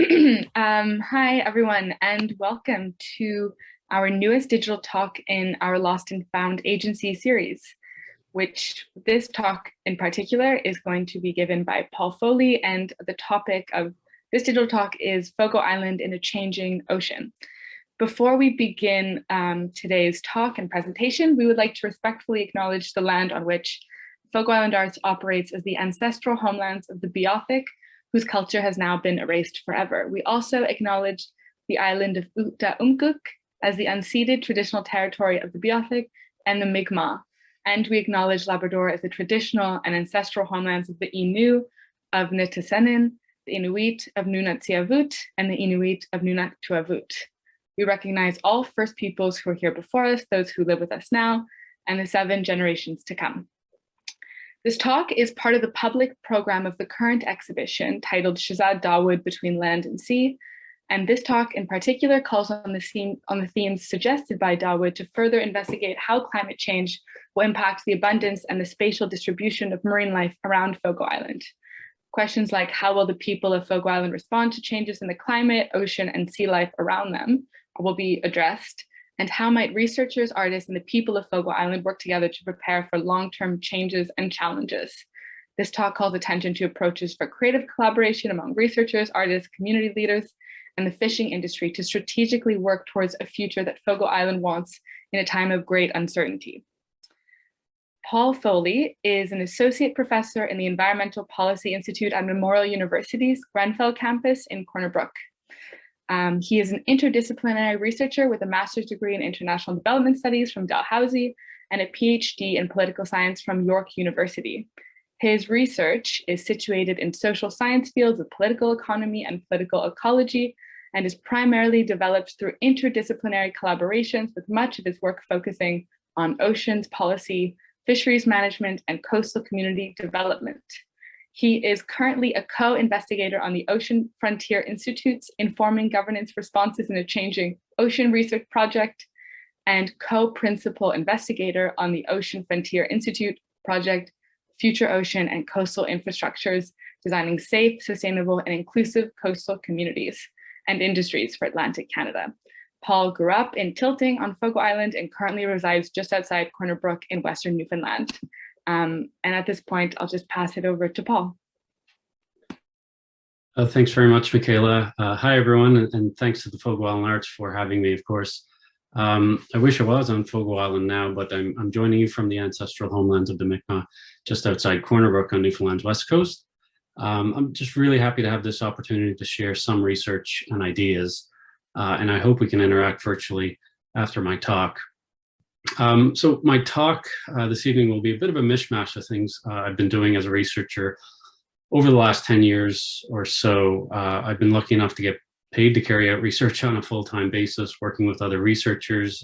Hi, everyone, and welcome to our newest digital talk in our Lost and Found Agency series, which this talk in particular is going to be given by Paul Foley, and the topic of this digital talk is Fogo Island in a Changing Ocean. Before we begin today's talk and presentation, we would like to respectfully acknowledge the land on which Fogo Island Arts operates as the ancestral homelands of the Beothuk, whose culture has now been erased forever. We also acknowledge the island of Uta-Umkuk as the unceded traditional territory of the Beothuk and the Mi'kmaq. And we acknowledge Labrador as the traditional and ancestral homelands of the Innu of Nitasenin, the Inuit of Nunatsiavut, and the Inuit of Nunatuavut. We recognize all First Peoples who are here before us, those who live with us now, and the 7 generations to come. This talk is part of the public program of the current exhibition titled Shezad Dawood Between Land and Sea. And this talk in particular calls on the themes suggested by Dawood to further investigate how climate change will impact the abundance and the spatial distribution of marine life around Fogo Island. Questions like how will the people of Fogo Island respond to changes in the climate, ocean, and sea life around them will be addressed. And how might researchers, artists, and the people of Fogo Island work together to prepare for long-term changes and challenges? This talk calls attention to approaches for creative collaboration among researchers, artists, community leaders, and the fishing industry to strategically work towards a future that Fogo Island wants in a time of great uncertainty. Paul Foley is an associate professor in the Environmental Policy Institute at Memorial University's Grenfell campus in Corner Brook. He is an interdisciplinary researcher with a master's degree in international development studies from Dalhousie and a PhD in political science from York University. His research is situated in social science fields of political economy and political ecology, and is primarily developed through interdisciplinary collaborations, with much of his work focusing on oceans policy, fisheries management, and coastal community development. He is currently a co-investigator on the Ocean Frontier Institute's Informing Governance Responses in a Changing Ocean Research Project, and co-principal investigator on the Ocean Frontier Institute project, Future Ocean and Coastal Infrastructures, Designing Safe, Sustainable, and Inclusive Coastal Communities and Industries for Atlantic Canada. Paul grew up in Tilting on Fogo Island and currently resides just outside Corner Brook in Western Newfoundland. And at this point, I'll just pass it over to Paul. Thanks very much, Michaela. Hi, everyone, and thanks to the Fogo Island Arts for having me, of course. I wish I was on Fogo Island now, but I'm joining you from the ancestral homelands of the Mi'kmaq, just outside Corner Brook on Newfoundland's west coast. I'm just really happy to have this opportunity to share some research and ideas, and I hope we can interact virtually after my talk. So my talk this evening will be a bit of a mishmash of things I've been doing as a researcher. Over the last 10 years or so, I've been lucky enough to get paid to carry out research on a full-time basis, working with other researchers,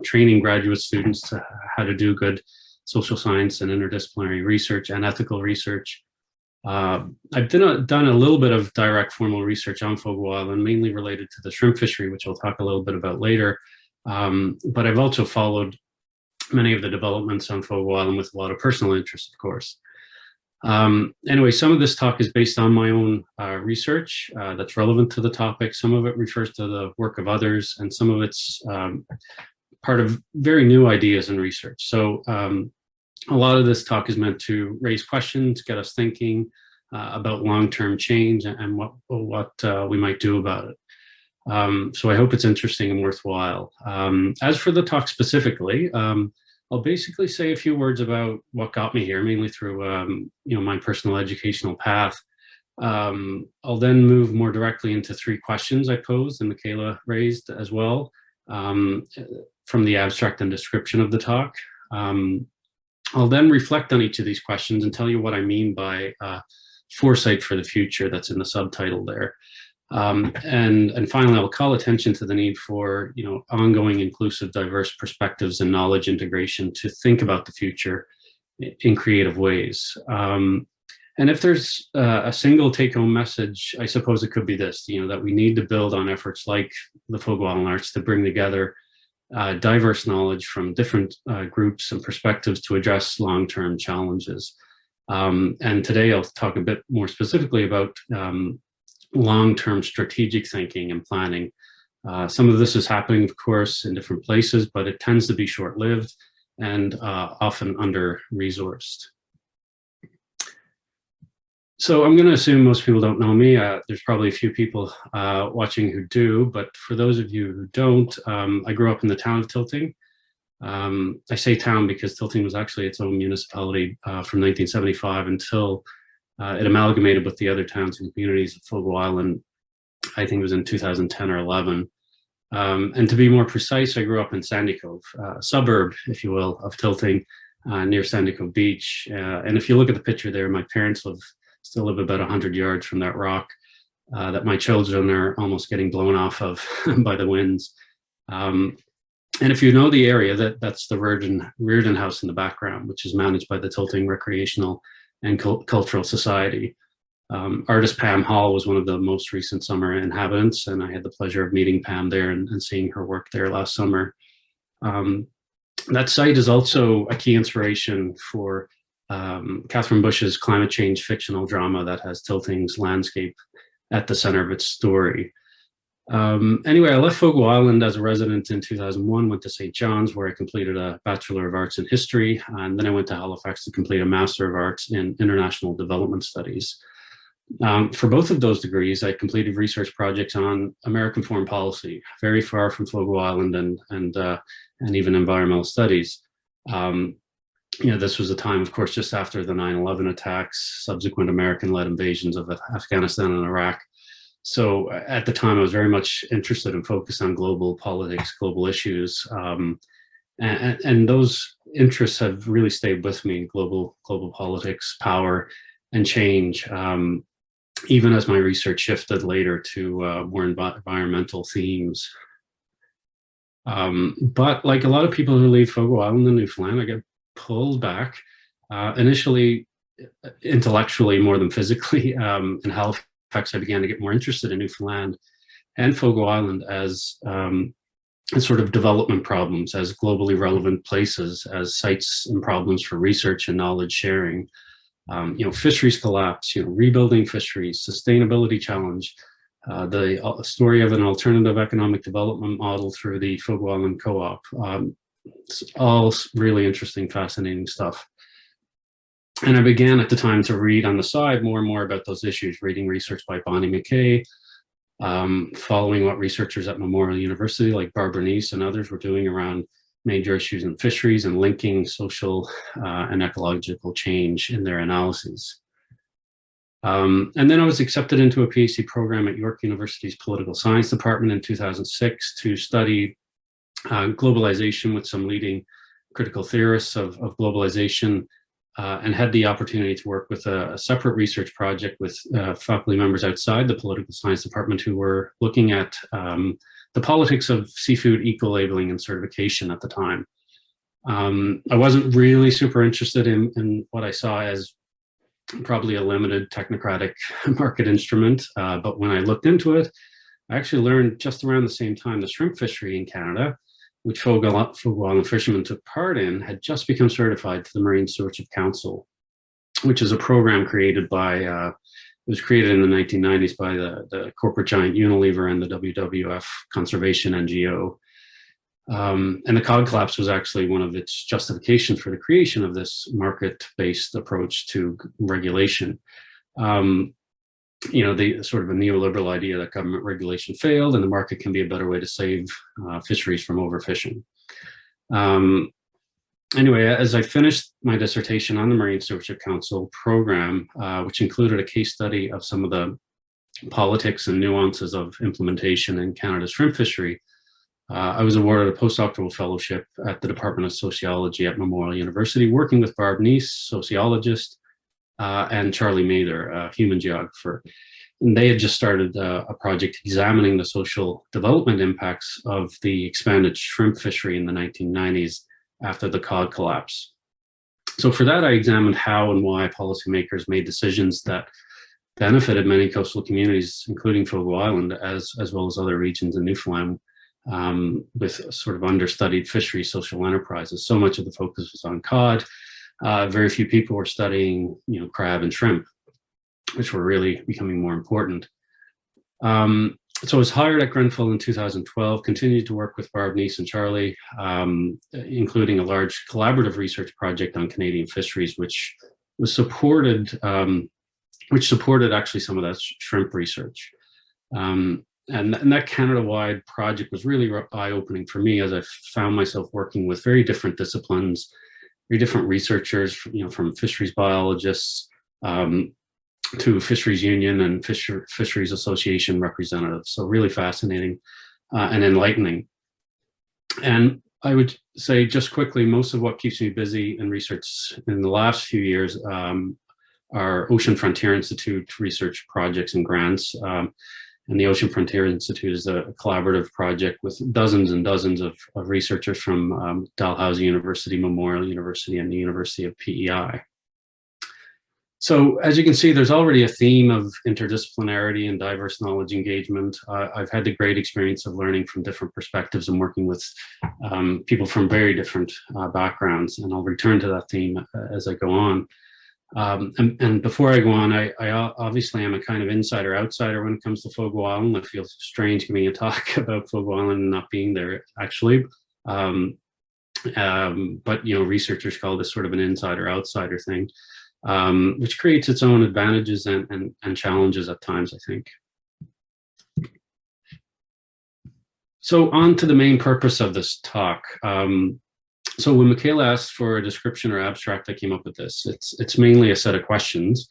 training graduate students how to do good social science and interdisciplinary research and ethical research. I've done a little bit of direct formal research on Fogo Island, mainly related to the shrimp fishery, which I'll talk a little bit about later. But I've also followed many of the developments on Fogo Island with a lot of personal interest, of course. Anyway, some of this talk is based on my own research that's relevant to the topic. Some of it refers to the work of others, and some of it's part of very new ideas and research. So a lot of this talk is meant to raise questions, get us thinking about long-term change and what we might do about it. So I hope it's interesting and worthwhile. As for the talk specifically, I'll basically say a few words about what got me here, mainly through my personal educational path. I'll then move more directly into 3 questions I posed and Michaela raised as well, from the abstract and description of the talk. I'll then reflect on each of these questions and tell you what I mean by foresight for the future that's in the subtitle there. And finally, I'll call attention to the need for ongoing inclusive, diverse perspectives and knowledge integration to think about the future in creative ways. And if there's a single take-home message, I suppose it could be this: that we need to build on efforts like the Fogo Island Arts to bring together diverse knowledge from different groups and perspectives to address long-term challenges. And today I'll talk a bit more specifically about long-term strategic thinking and planning. Some of this is happening, of course, in different places, but it tends to be short-lived and often under-resourced. So I'm going to assume most people don't know me. There's probably a few people watching who do, but for those of you who don't, I grew up in the town of Tilting. I say town because Tilting was actually its own municipality from 1975 until it amalgamated with the other towns and communities of Fogo Island. I think it was in 2010 or 11. And to be more precise, I grew up in Sandy Cove, a suburb, if you will, of Tilting, near Sandy Cove Beach. And if you look at the picture there, my parents still live about 100 yards from that rock that my children are almost getting blown off of by the winds. And if you know the area, that's the Reardon House in the background, which is managed by the Tilting Recreational and Cultural Society. Artist Pam Hall was one of the most recent summer inhabitants, and I had the pleasure of meeting Pam there and seeing her work there last summer. That site is also a key inspiration for Catherine Bush's climate change fictional drama that has Tilting's landscape at the center of its story. Anyway, I left Fogo Island as a resident in 2001, went to St. John's, where I completed a Bachelor of Arts in History, and then I went to Halifax to complete a Master of Arts in International Development Studies. For both of those degrees, I completed research projects on American foreign policy, very far from Fogo Island and even environmental studies. This was a time, of course, just after the 9/11 attacks, subsequent American-led invasions of Afghanistan and Iraq. So at the time, I was very much interested and focused on global politics, global issues. And those interests have really stayed with me: global politics, power, and change. Even as my research shifted later to more environmental themes. But like a lot of people who leave Fogo Island and Newfoundland, I get pulled back, initially intellectually more than physically. In Halifax, I began to get more interested in Newfoundland and Fogo Island as sort of development problems, as globally relevant places, as sites and problems for research and knowledge sharing. Fisheries collapse, rebuilding fisheries, sustainability challenge, the story of an alternative economic development model through the Fogo Island Co-op. It's all really interesting, fascinating stuff. And I began at the time to read on the side more and more about those issues, reading research by Bonnie McKay, following what researchers at Memorial University like Barbara Neese and others were doing around major issues in fisheries and linking social and ecological change in their analyses. And then I was accepted into a PhD program at York University's Political Science Department in 2006 to study globalization with some leading critical theorists of globalization, and had the opportunity to work with a separate research project with faculty members outside the Political Science Department who were looking at the politics of seafood eco-labeling and certification at the time. I wasn't really super interested in what I saw as probably a limited technocratic market instrument, but when I looked into it, I actually learned just around the same time the shrimp fishery in Canada, which Fogo Island fishermen took part in, had just become certified to the Marine Stewardship Council, which is a program created by it was created in the 1990s by the corporate giant Unilever and the WWF conservation NGO. And the cod collapse was actually one of its justifications for the creation of this market-based approach to regulation. The sort of a neoliberal idea that government regulation failed and the market can be a better way to save fisheries from overfishing. Anyway, as I finished my dissertation on the Marine Stewardship Council program, which included a case study of some of the politics and nuances of implementation in Canada's shrimp fishery, I was awarded a postdoctoral fellowship at the Department of Sociology at Memorial University, working with Barb Neese, sociologist, and Charlie Mather, a human geographer. And they had just started a project examining the social development impacts of the expanded shrimp fishery in the 1990s after the cod collapse. So for that, I examined how and why policymakers made decisions that benefited many coastal communities, including Fogo Island, as well as other regions in Newfoundland, with sort of understudied fishery social enterprises. So much of the focus was on cod. Very few people were studying, crab and shrimp, which were really becoming more important. So I was hired at Grenfell in 2012, continued to work with Barb, Nice, and Charlie, including a large collaborative research project on Canadian fisheries, which was supported, actually some of that shrimp research. And that Canada-wide project was really eye-opening for me, as I found myself working with very different disciplines, very different researchers, from fisheries biologists, to Fisheries Union and Fisheries Association representatives. So really fascinating and enlightening. And I would say, just quickly, most of what keeps me busy in research in the last few years are Ocean Frontier Institute research projects and grants. And the Ocean Frontier Institute is a collaborative project with dozens and dozens of researchers from Dalhousie University, Memorial University, and the University of PEI. So as you can see, there's already a theme of interdisciplinarity and diverse knowledge engagement. I've had the great experience of learning from different perspectives and working with people from very different backgrounds, and I'll return to that theme as I go on. And before I go on, I obviously am a kind of insider-outsider when it comes to Fogo Island. I feel strange giving a talk about Fogo Island and not being there, actually. But researchers call this sort of an insider-outsider thing. Which creates its own advantages and challenges at times, I think. So on to the main purpose of this talk. So when Michaela asked for a description or abstract, I came up with this. It's mainly a set of questions.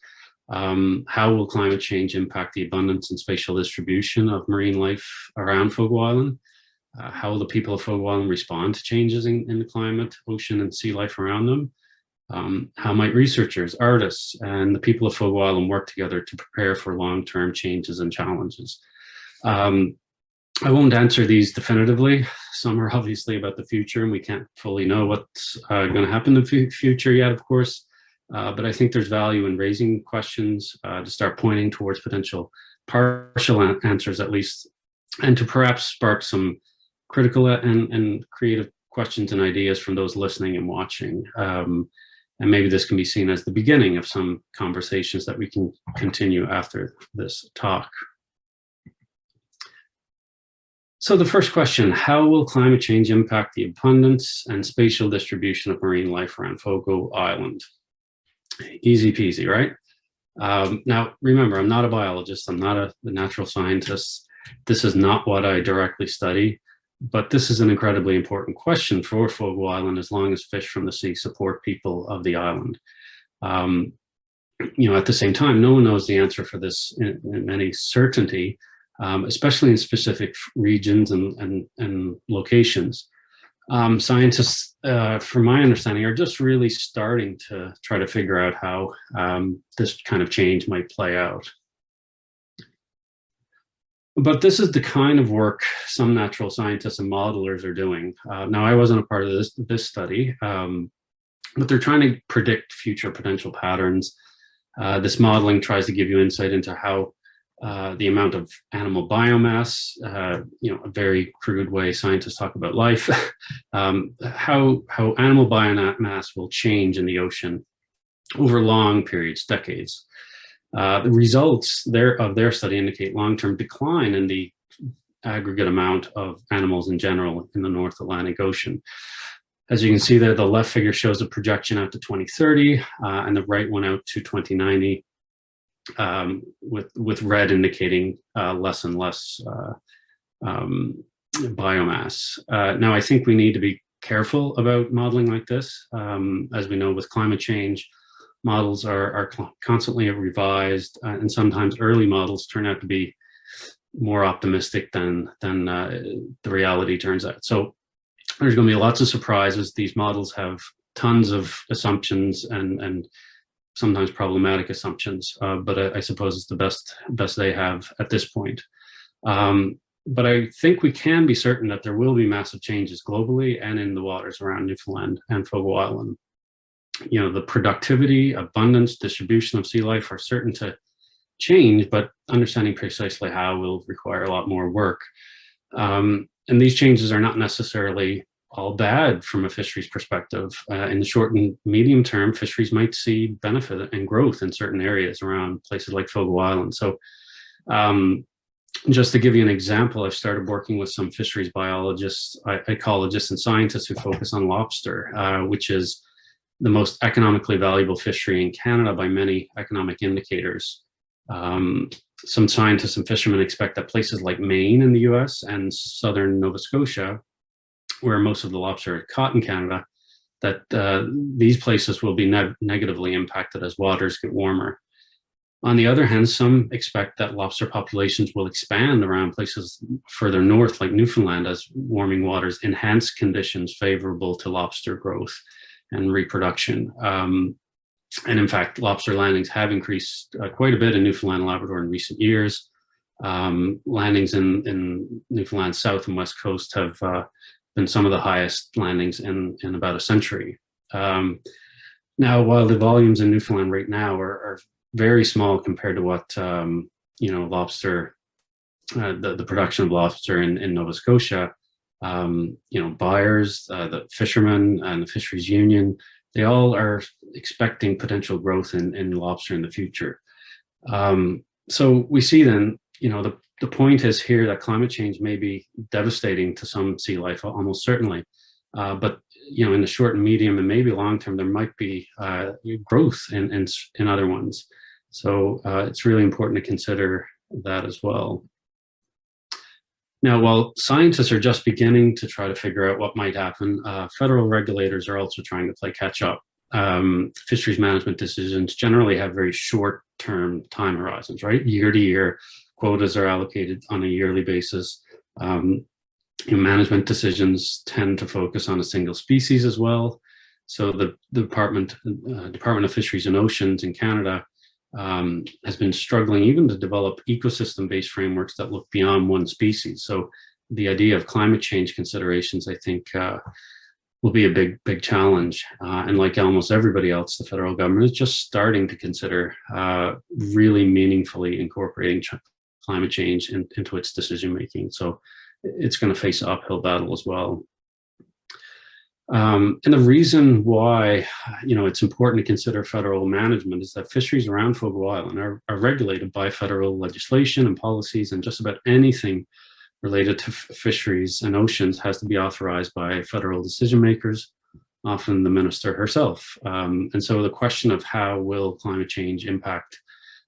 How will climate change impact the abundance and spatial distribution of marine life around Fogo Island? How will the people of Fogo Island respond to changes in the climate, ocean, and sea life around them? How might researchers, artists, and the people of Fogo Island work together to prepare for long-term changes and challenges? I won't answer these definitively. Some are obviously about the future, and we can't fully know what's going to happen in the future yet, of course. But I think there's value in raising questions to start pointing towards potential partial answers, at least, and to perhaps spark some critical and creative questions and ideas from those listening and watching. And maybe this can be seen as the beginning of some conversations that we can continue after this talk. So the first question, how will climate change impact the abundance and spatial distribution of marine life around Fogo Island? Easy peasy, right? Now, remember, I'm not a biologist. I'm not a natural scientist. This is not what I directly study. But this is an incredibly important question for Fogo Island, as long as fish from the sea support people of the island. At the same time, no one knows the answer for this in any certainty, especially in specific regions and locations. Scientists, from my understanding, are just really starting to try to figure out how this kind of change might play out. But this is the kind of work some natural scientists and modelers are doing. Now, I wasn't a part of this study, but they're trying to predict future potential patterns. This modeling tries to give you insight into how the amount of animal biomass, a very crude way scientists talk about life, how animal biomass will change in the ocean over long periods, decades. The results of their study indicate long-term decline in the aggregate amount of animals in general in the North Atlantic Ocean. As you can see there, the left figure shows a projection out to 2030, and the right one out to 2090, with red indicating less and less biomass. Now, I think we need to be careful about modeling like this. As we know, with climate change, models are constantly revised, and sometimes early models turn out to be more optimistic than the reality turns out. So there's going to be lots of surprises. These models have tons of assumptions and sometimes problematic assumptions, but I suppose it's the best they have at this point. But I think we can be certain that there will be massive changes globally and in the waters around Newfoundland and Fogo Island. The productivity, abundance, distribution of sea life are certain to change, but understanding precisely how will require a lot more work. And these changes are not necessarily all bad from a fisheries perspective. In the short and medium term, fisheries might see benefit and growth in certain areas around places like Fogo Island. So Just to give you an example, I've started working with some fisheries biologists, ecologists, and scientists who focus on lobster, which is the most economically valuable fishery in Canada by many economic indicators. Some scientists and fishermen expect that places like Maine in the US and southern Nova Scotia, where most of the lobster are caught in Canada, that these places will be negatively impacted as waters get warmer. On the other hand, some expect that lobster populations will expand around places further north, like Newfoundland, as warming waters enhance conditions favorable to lobster growth and reproduction. And in fact, lobster landings have increased quite a bit in Newfoundland and Labrador in recent years. Landings in Newfoundland's south and west coast have been some of the highest landings in about a century. Now, while the volumes in Newfoundland right now are very small compared to what lobster, the production of lobster in Nova Scotia, buyers, the fishermen, and the fisheries union, they all are expecting potential growth in lobster in the future. So we see then, the point is here that climate change may be devastating to some sea life, almost certainly, but in the short and medium and maybe long term, there might be growth in other ones. So it's really important to consider that as well. Now, while scientists are just beginning to try to figure out what might happen, federal regulators are also trying to play catch up. Fisheries management decisions generally have very short-term time horizons, right? Year to year, quotas are allocated on a yearly basis. Management decisions tend to focus on a single species as well. So the Department of Fisheries and Oceans in Canada has been struggling even to develop ecosystem-based frameworks that look beyond one species. So the idea of climate change considerations, I think, will be a big challenge. And like almost everybody else, the federal government is just starting to consider really meaningfully incorporating climate change into its decision-making. So it's going to face an uphill battle as well. And the reason why, it's important to consider federal management is that fisheries around Fogo Island are regulated by federal legislation and policies, and just about anything related to fisheries and oceans has to be authorized by federal decision makers, often the minister herself. And so the question of how will climate change impact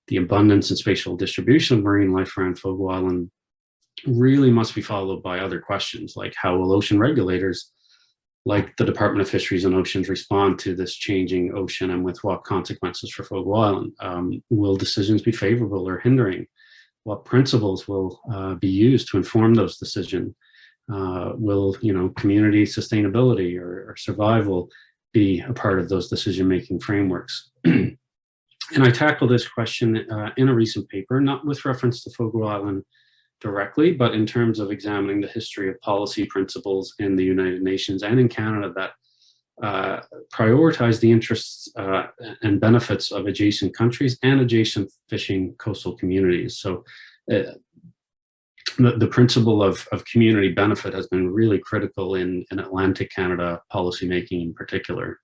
the abundance and spatial distribution of marine life around Fogo Island really must be followed by other questions, like how will ocean regulators, like the Department of Fisheries and Oceans, respond to this changing ocean, and with what consequences for Fogo Island? Will decisions be favorable or hindering? What principles will be used to inform those decisions? Will community sustainability or survival be a part of those decision-making frameworks? And I tackled this question in a recent paper, not with reference to Fogo Island directly, but in terms of examining the history of policy principles in the United Nations and in Canada that prioritize the interests and benefits of adjacent countries and adjacent fishing coastal communities. So the principle of community benefit has been really critical in Atlantic Canada policymaking in particular.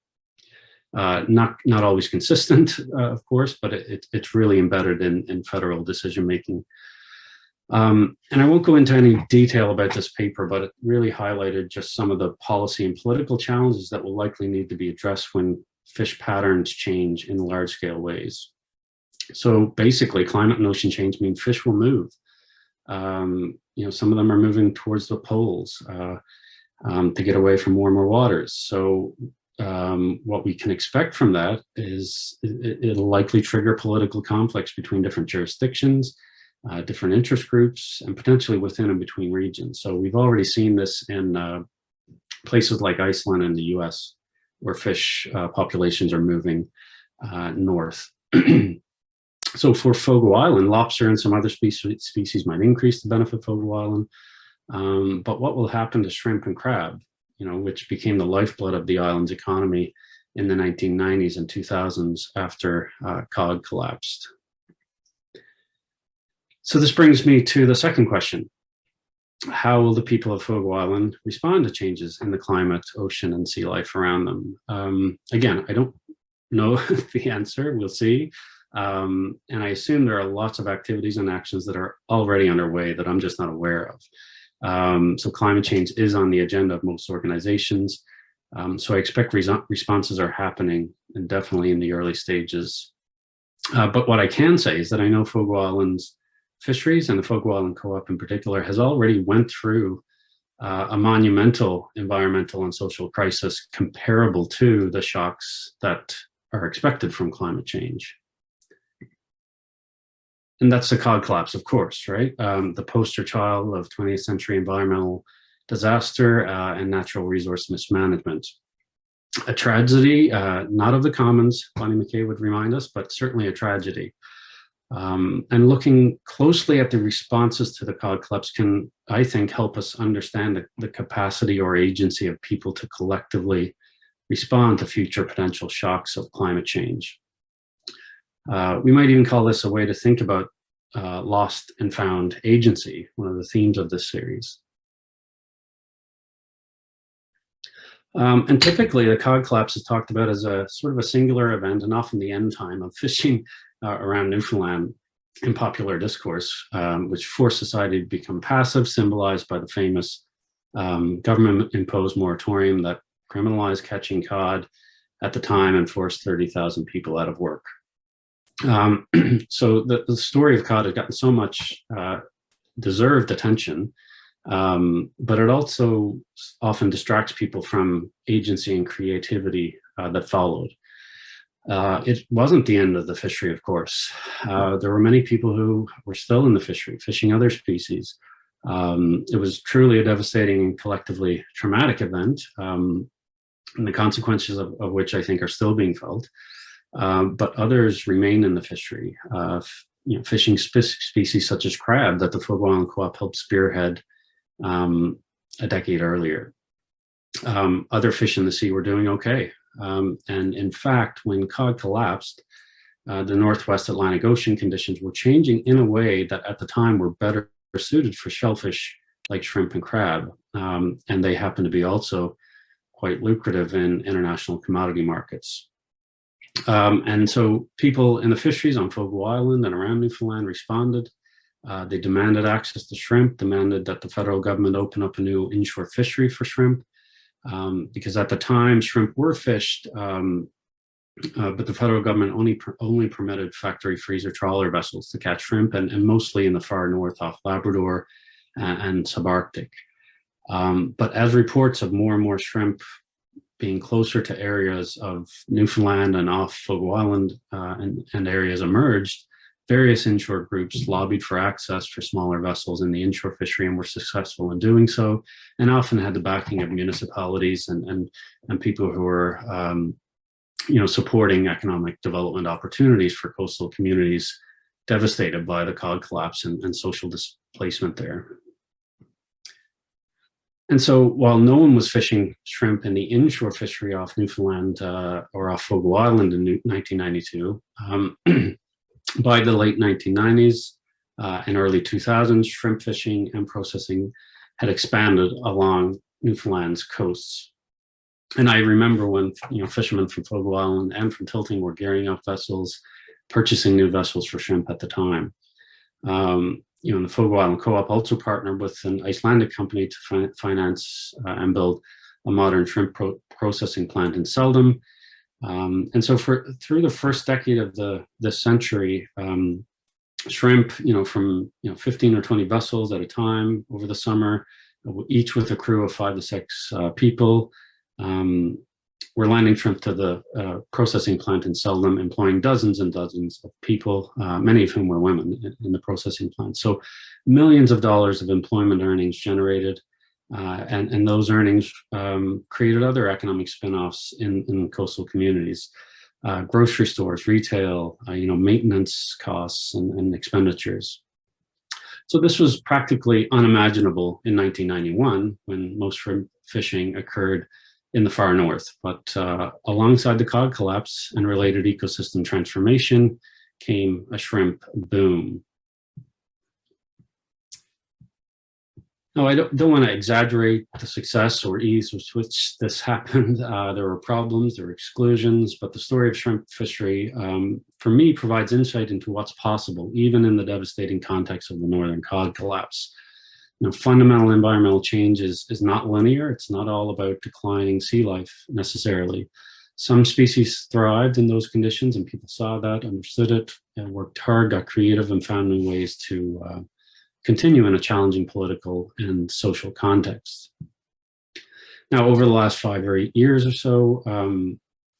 Not always consistent, of course, but it's really embedded in federal decision-making. And I won't go into any detail about this paper, but it really highlighted just some of the policy and political challenges that will likely need to be addressed when fish patterns change in large-scale ways. So basically, climate and ocean change mean fish will move. Some of them are moving towards the poles to get away from warmer waters. So what we can expect from that is it'll likely trigger political conflicts between different jurisdictions, different interest groups, and potentially within and between regions. So we've already seen this in places like Iceland and the US, where fish populations are moving north. So for Fogo Island, lobster and some other species might increase to benefit Fogo Island. But what will happen to shrimp and crab, which became the lifeblood of the island's economy in the 1990s and 2000s after cod collapsed? So this brings me to the second question. How will the people of Fogo Island respond to changes in the climate, ocean, and sea life around them? Again, I don't know the answer, we'll see. And I assume there are lots of activities and actions that are already underway that I'm just not aware of. So climate change is on the agenda of most organizations. So I expect responses are happening, and definitely in the early stages. But what I can say is that I know Fogo Island's fisheries, and the Fogo Island Co-op in particular, has already went through a monumental environmental and social crisis comparable to the shocks that are expected from climate change. And that's the cod collapse, of course, right? The poster child of 20th century environmental disaster and natural resource mismanagement. A tragedy, not of the commons, Bonnie McKay would remind us, but certainly a tragedy. And looking closely at the responses to the cod collapse can, I think, help us understand the capacity or agency of people to collectively respond to future potential shocks of climate change. We might even call this a way to think about lost and found agency, one of the themes of this series. And typically the cod collapse is talked about as a sort of a singular event, and often the end time of fishing around Newfoundland in popular discourse, which forced society to become passive, symbolized by the famous government-imposed moratorium that criminalized catching cod at the time and forced 30,000 people out of work. So the story of cod has gotten so much deserved attention, but it also often distracts people from agency and creativity that followed. It wasn't the end of the fishery, of course. There were many people who were still in the fishery, fishing other species. It was truly a devastating and collectively traumatic event, and the consequences of which I think are still being felt. But others remain in the fishery. Fishing species such as crab that the Fogo Island Co-op helped spearhead a decade earlier. Other fish in the sea were doing okay. And in fact, when cod collapsed, the Northwest Atlantic Ocean conditions were changing in a way that at the time were better suited for shellfish like shrimp and crab. And they happen to be also quite lucrative in international commodity markets. And so people in the fisheries on Fogo Island and around Newfoundland responded. They demanded access to shrimp, demanded that the federal government open up a new inshore fishery for shrimp, because at the time shrimp were fished, but the federal government only permitted factory freezer trawler vessels to catch shrimp, and mostly in the far north off Labrador and subarctic. But as reports of more and more shrimp being closer to areas of Newfoundland and off Fogo Island and areas emerged, various inshore groups lobbied for access for smaller vessels in the inshore fishery and were successful in doing so, and often had the backing of municipalities and people who were supporting economic development opportunities for coastal communities devastated by the cod collapse and social displacement there. And so while no one was fishing shrimp in the inshore fishery off Newfoundland or off Fogo Island in 1992, by the late 1990s and early 2000s, shrimp fishing and processing had expanded along Newfoundland's coasts. And I remember when fishermen from Fogo Island and from Tilting were gearing up vessels, purchasing new vessels for shrimp at the time. The Fogo Island Co-op also partnered with an Icelandic company to finance and build a modern shrimp processing plant in Seldom. And so through the first decade of this century, shrimp, from 15 or 20 vessels at a time over the summer, each with a crew of 5 to 6 people, were landing shrimp to the processing plant in Seldom, employing dozens and dozens of people, many of whom were women in the processing plant. So millions of dollars of employment earnings generated, and those earnings created other economic spin-offs in coastal communities, grocery stores, retail, maintenance costs and expenditures. So this was practically unimaginable in 1991 when most shrimp fishing occurred in the far north. But alongside the cod collapse and related ecosystem transformation came a shrimp boom. No, I don't want to exaggerate the success or ease with which this happened. There were problems, there were exclusions, but the story of shrimp fishery, for me, provides insight into what's possible, even in the devastating context of the northern cod collapse. Fundamental environmental change is not linear. It's not all about declining sea life necessarily. Some species thrived in those conditions, and people saw that, understood it, and worked hard, got creative, and found new ways to continue in a challenging political and social context. Now, over the last 5 or 8 years or so,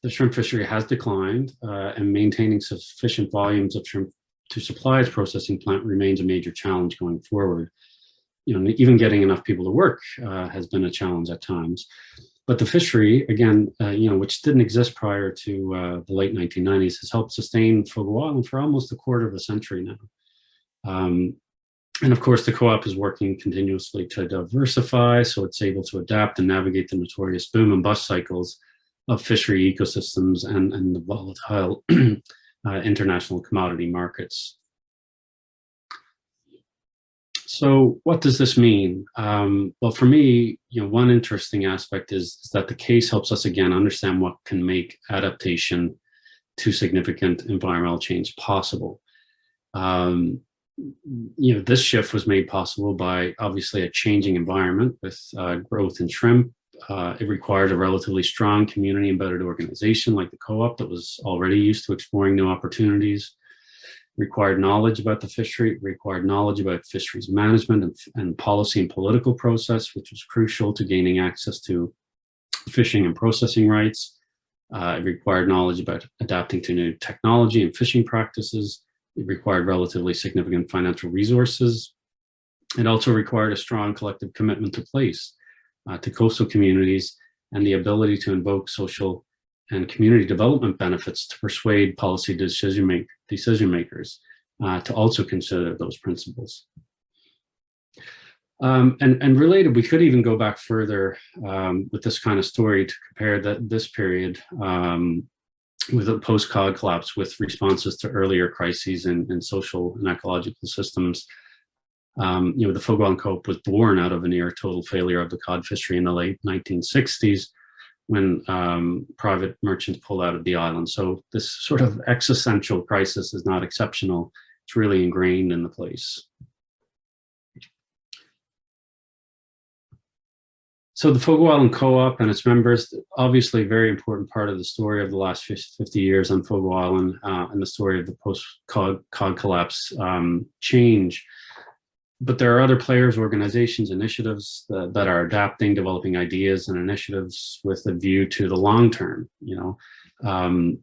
the shrimp fishery has declined, and maintaining sufficient volumes of shrimp to supply its processing plant remains a major challenge going forward. Even getting enough people to work has been a challenge at times. But the fishery, again, which didn't exist prior to the late 1990s, has helped sustain Fogo Island for almost a quarter of a century now. And of course, the co-op is working continuously to diversify, so it's able to adapt and navigate the notorious boom and bust cycles of fishery ecosystems and the volatile international commodity markets. So what does this mean? Well, for me, one interesting aspect is that the case helps us again understand what can make adaptation to significant environmental change possible. This shift was made possible by obviously a changing environment with growth in shrimp. It required a relatively strong community-embedded organization like the co-op that was already used to exploring new opportunities. It required knowledge about the fishery. It required knowledge about fisheries management and policy and political process, which was crucial to gaining access to fishing and processing rights. It required knowledge about adapting to new technology and fishing practices. It required relatively significant financial resources. It also required a strong collective commitment to place, to coastal communities, and the ability to invoke social and community development benefits to persuade policy decision makers to also consider those principles. And related, we could even go back further with this kind of story to compare this period with a post-cod collapse with responses to earlier crises in social and ecological systems. The Fogo Island Co-op was born out of a near total failure of the cod fishery in the late 1960s when private merchants pulled out of the island. So this sort of existential crisis is not exceptional. It's really ingrained in the place. So the Fogo Island Co-op and its members, obviously a very important part of the story of the last 50 years on Fogo Island and the story of the post-cod collapse change. But there are other players, organizations, initiatives that are adapting, developing ideas and initiatives with a view to the long term, with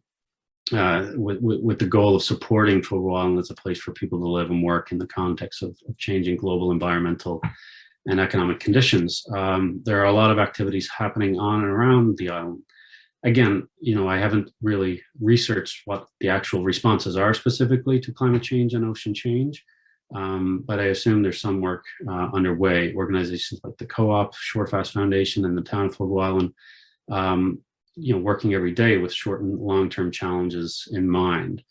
the goal of supporting Fogo Island as a place for people to live and work in the context of changing global environmental and economic conditions. There are a lot of activities happening on and around the island. Again, I haven't really researched what the actual responses are specifically to climate change and ocean change, but I assume there's some work underway. Organizations like the Co-op, Shorefast Foundation, and the town of Fogo Island, working every day with short and long-term challenges in mind.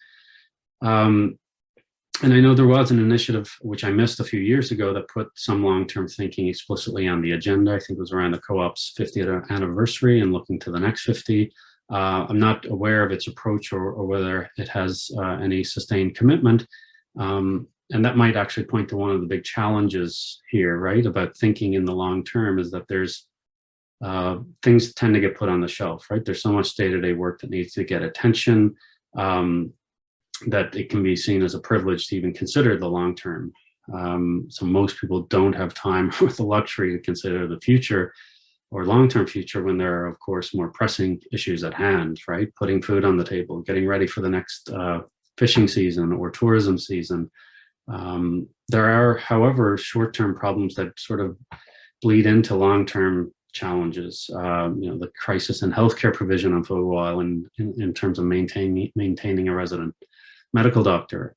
And I know there was an initiative, which I missed a few years ago, that put some long-term thinking explicitly on the agenda. I think it was around the co-op's 50th anniversary and looking to the next 50. I'm not aware of its approach or whether it has any sustained commitment. And that might actually point to one of the big challenges here, right, about thinking in the long term, is that there's things tend to get put on the shelf, right? There's so much day-to-day work that needs to get attention. That it can be seen as a privilege to even consider the long term. So most people don't have time or the luxury to consider the future or long-term future when there are, of course, more pressing issues at hand, right? Putting food on the table, getting ready for the next fishing season or tourism season. There are, however, short-term problems that sort of bleed into long-term challenges. The crisis in healthcare provision on Fogo Island in terms of maintaining a resident medical doctor.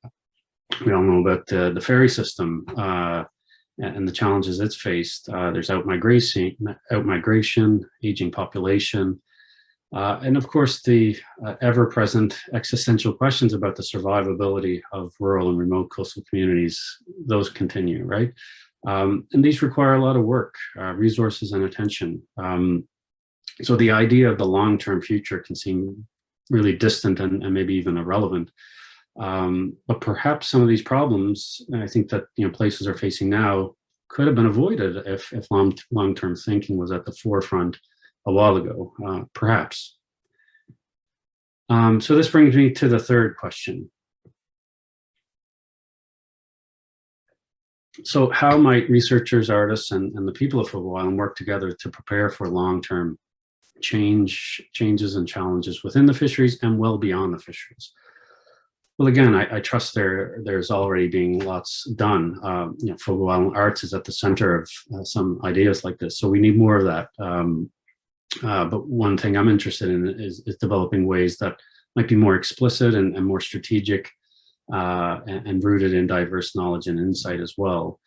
We all know about the ferry system and the challenges it's faced. There's outmigration, aging population, and of course the ever-present existential questions about the survivability of rural and remote coastal communities. Those continue, right? And these require a lot of work, resources, and attention. So the idea of the long-term future can seem really distant and maybe even irrelevant. But perhaps some of these problems, I think that places are facing now, could have been avoided if long-term thinking was at the forefront a while ago, perhaps. So this brings me to the third question. So how might researchers, artists, and the people of Fogo Island work together to prepare for long-term changes and challenges within the fisheries and well beyond the fisheries? Well, again, I trust there's already being lots done. Fogo Island Arts is at the center of some ideas like this, so we need more of that. But one thing I'm interested in is developing ways that might be more explicit and more strategic, and rooted in diverse knowledge and insight as well.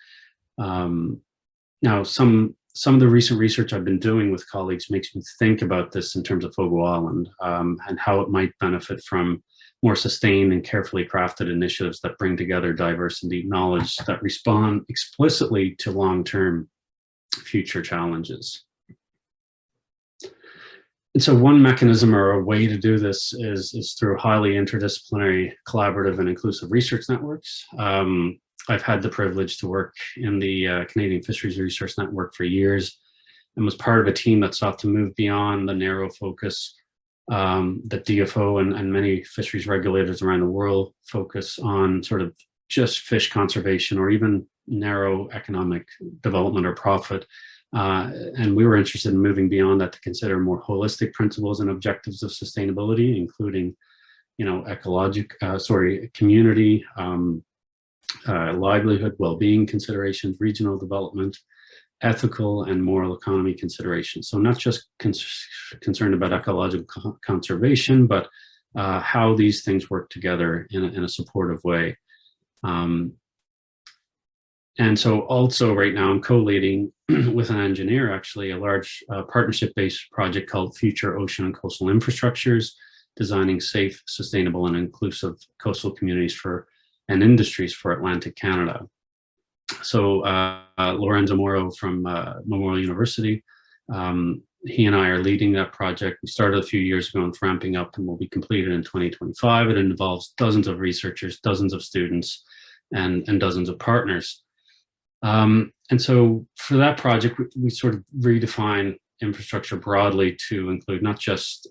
Now, some of the recent research I've been doing with colleagues makes me think about this in terms of Fogo Island, and how it might benefit from more sustained and carefully crafted initiatives that bring together diverse and deep knowledge that respond explicitly to long-term future challenges. And so one mechanism or a way to do this is through highly interdisciplinary, collaborative, and inclusive research networks. I've had the privilege to work in the Canadian Fisheries Research Network for years, and was part of a team that sought to move beyond the narrow focus that DFO and many fisheries regulators around the world focus on, sort of just fish conservation or even narrow economic development or profit. And we were interested in moving beyond that to consider more holistic principles and objectives of sustainability, including, community, livelihood, well-being considerations, regional development, ethical and moral economy considerations. So not just concerned about ecological conservation, but how these things work together in a supportive way. And so also right now I'm co-leading with an engineer, actually, a large partnership-based project called Future Ocean and Coastal Infrastructures, designing safe, sustainable, and inclusive coastal communities and industries for Atlantic Canada. So Lorenzo Moro from Memorial University, he and I are leading that project. We started a few years ago and it's ramping up and will be completed in 2025. It involves dozens of researchers, dozens of students, and dozens of partners. And so for that project, we sort of redefine infrastructure broadly to include not just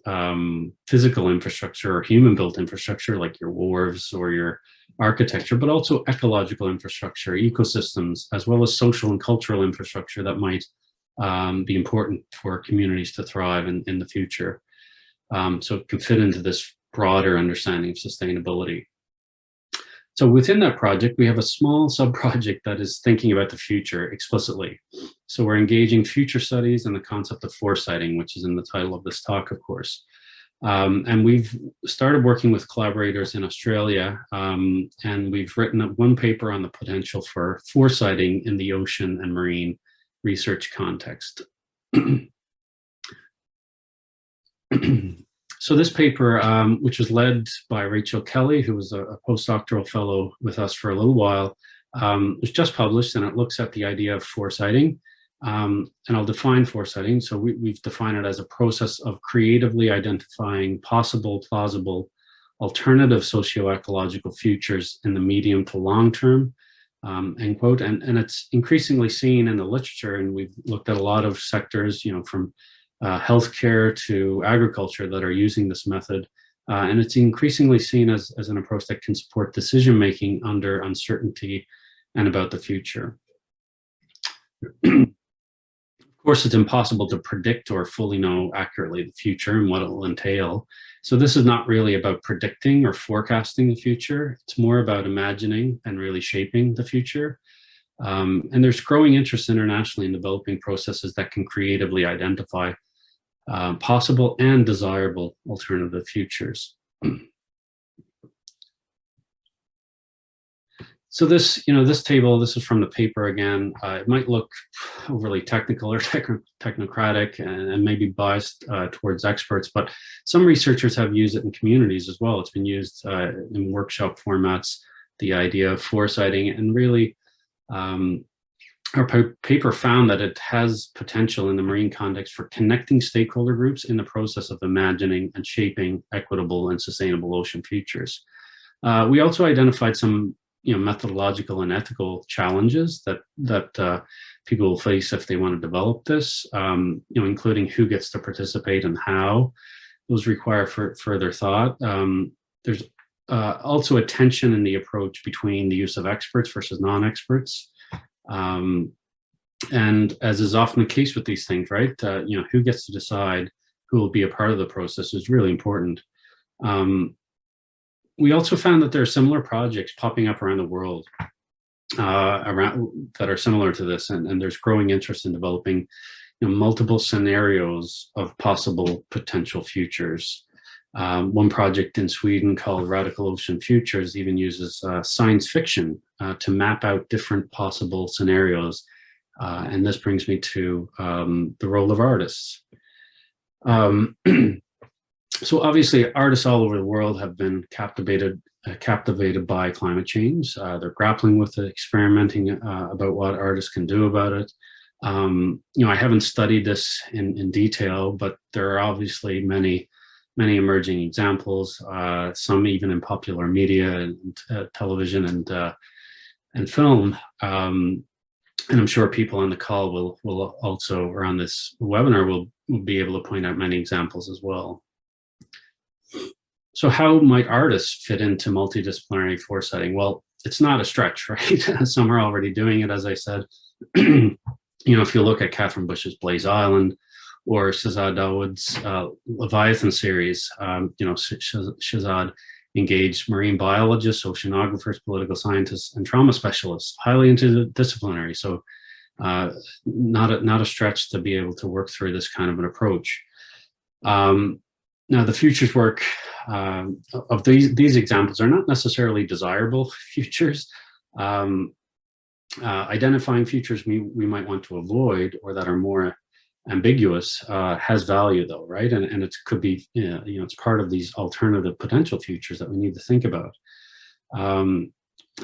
physical infrastructure or human-built infrastructure like your wharves or your architecture, but also ecological infrastructure, ecosystems, as well as social and cultural infrastructure that might be important for communities to thrive in the future. So it can fit into this broader understanding of sustainability. So within that project, we have a small sub-project that is thinking about the future explicitly. So we're engaging future studies and the concept of foresighting, which is in the title of this talk, of course. And we've started working with collaborators in Australia, and we've written one paper on the potential for foresighting in the ocean and marine research context. So this paper, which was led by Rachel Kelly, who was a postdoctoral fellow with us for a little while, was just published, and it looks at the idea of foresighting. And I'll define foresighting. So we've defined it as a process of creatively identifying possible, plausible, alternative socio-ecological futures in the medium to long term, end quote. And it's increasingly seen in the literature, and we've looked at a lot of sectors, from healthcare to agriculture that are using this method. And it's increasingly seen as an approach that can support decision-making under uncertainty and about the future. Of course, it's impossible to predict or fully know accurately the future and what it will entail. So this is not really about predicting or forecasting the future. It's more about imagining and really shaping the future. And there's growing interest internationally in developing processes that can creatively identify possible and desirable alternative futures. So this, this table, this is from the paper again. It might look overly technical or technocratic and maybe biased towards experts, but some researchers have used it in communities as well. It's been used in workshop formats, the idea of foresighting, and really our paper found that it has potential in the marine context for connecting stakeholder groups in the process of imagining and shaping equitable and sustainable ocean futures. We also identified some methodological and ethical challenges that people will face if they want to develop this, including who gets to participate and how. Those require further thought. There's also a tension in the approach between the use of experts versus non-experts. And as is often the case with these things, right? Who gets to decide who will be a part of the process is really important. We also found that there are similar projects popping up around the world that are similar to this, and there's growing interest in developing multiple scenarios of possible potential futures. One project in Sweden called Radical Ocean Futures even uses science fiction to map out different possible scenarios. And this brings me to the role of artists. So obviously artists all over the world have been captivated by climate change. They're grappling with it, experimenting about what artists can do about it. I haven't studied this in detail, but there are obviously many emerging examples, some even in popular media and television and film. And I'm sure people on the call will also, or on this webinar, will be able to point out many examples as well. So how might artists fit into multidisciplinary foresighting? Well, it's not a stretch, right? Some are already doing it, as I said. If you look at Catherine Bush's Blaze Island or Shezad Dawood's Leviathan series, Shezad engaged marine biologists, oceanographers, political scientists, and trauma specialists, highly interdisciplinary. So not a stretch to be able to work through this kind of an approach. Now, the futures work of these examples are not necessarily desirable futures. Identifying futures we might want to avoid or that are more ambiguous has value, though, right? And it could be, it's part of these alternative potential futures that we need to think about. And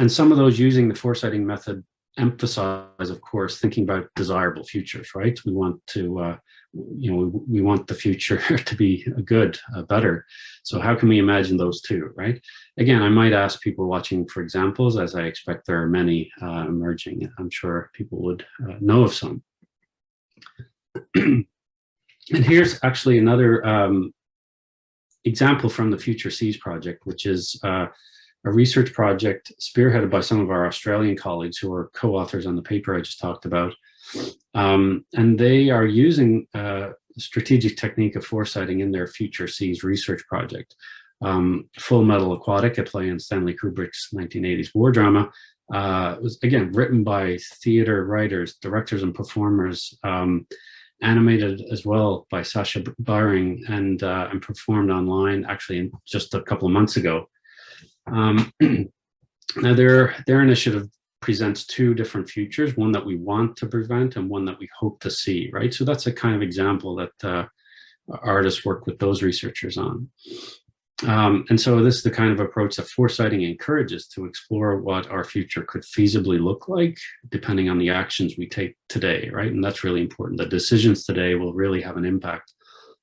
some of those using the foresighting method emphasize, of course, thinking about desirable futures, right? We want to, we want the future to be good, better. So how can we imagine those two, right? Again, I might ask people watching for examples, as I expect there are many emerging. I'm sure people would know of some. And here's actually another example from the Future Seas project, which is a research project spearheaded by some of our Australian colleagues who are co-authors on the paper I just talked about. And they are using a strategic technique of foresighting in their Future Seas research project. Full Metal Aquatic, a play in Stanley Kubrick's 1980s war drama, was again written by theater writers, directors, and performers, animated as well by Sasha Baring, and performed online actually just a couple of months ago. Now their initiative presents two different futures, one that we want to prevent and one that we hope to see, right? So that's a kind of example that artists work with those researchers on. And so this is the kind of approach that foresighting encourages to explore what our future could feasibly look like, depending on the actions we take today, right? And that's really important. The decisions today will really have an impact